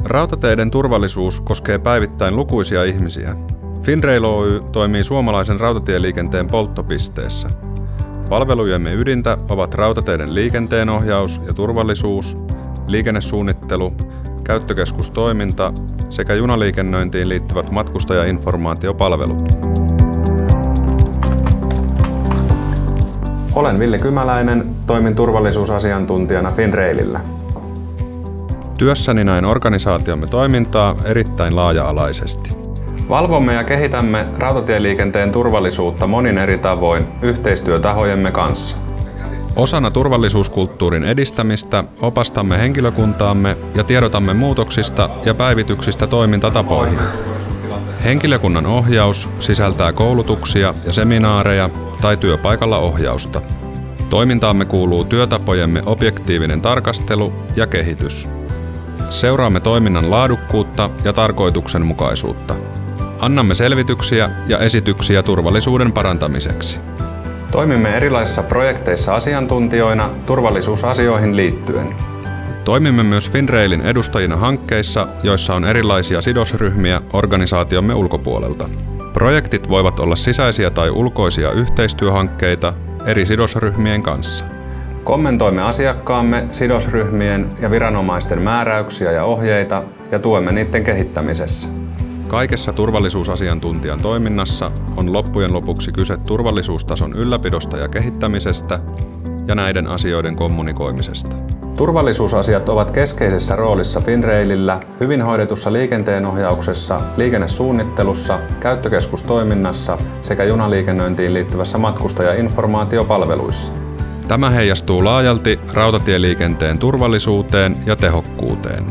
Rautateiden turvallisuus koskee päivittäin lukuisia ihmisiä. Finrail Oy toimii suomalaisen rautatieliikenteen polttopisteessä. Palvelujemme ydintä ovat rautateiden liikenteenohjaus ja turvallisuus, liikennesuunnittelu, käyttökeskustoiminta sekä junaliikennöintiin liittyvät matkustajainformaatiopalvelut. Olen Ville Kymäläinen, toimin turvallisuusasiantuntijana Finrailillä. Työssäni näen organisaatiomme toimintaa erittäin laaja-alaisesti. Valvomme ja kehitämme rautatieliikenteen turvallisuutta monin eri tavoin yhteistyötahojemme kanssa. Osana turvallisuuskulttuurin edistämistä opastamme henkilökuntaamme ja tiedotamme muutoksista ja päivityksistä toimintatapoihin. Henkilökunnan ohjaus sisältää koulutuksia ja seminaareja tai työpaikalla ohjausta. Toimintaamme kuuluu työtapojemme objektiivinen tarkastelu ja kehitys. Seuraamme toiminnan laadukkuutta ja tarkoituksenmukaisuutta. Annamme selvityksiä ja esityksiä turvallisuuden parantamiseksi. Toimimme erilaisissa projekteissa asiantuntijoina turvallisuusasioihin liittyen. Toimimme myös Finrailin edustajina hankkeissa, joissa on erilaisia sidosryhmiä organisaatiomme ulkopuolelta. Projektit voivat olla sisäisiä tai ulkoisia yhteistyöhankkeita eri sidosryhmien kanssa. Kommentoimme asiakkaamme, sidosryhmien ja viranomaisten määräyksiä ja ohjeita ja tuemme niiden kehittämisessä. Kaikessa turvallisuusasiantuntijan toiminnassa on loppujen lopuksi kyse turvallisuustason ylläpidosta ja kehittämisestä ja näiden asioiden kommunikoimisesta. Turvallisuusasiat ovat keskeisessä roolissa Finrailillä hyvin hoidetussa liikenteenohjauksessa, liikennesuunnittelussa, käyttökeskustoiminnassa sekä junaliikennöintiin liittyvässä matkustajainformaatiopalveluissa. Tämä heijastuu laajalti rautatieliikenteen turvallisuuteen ja tehokkuuteen.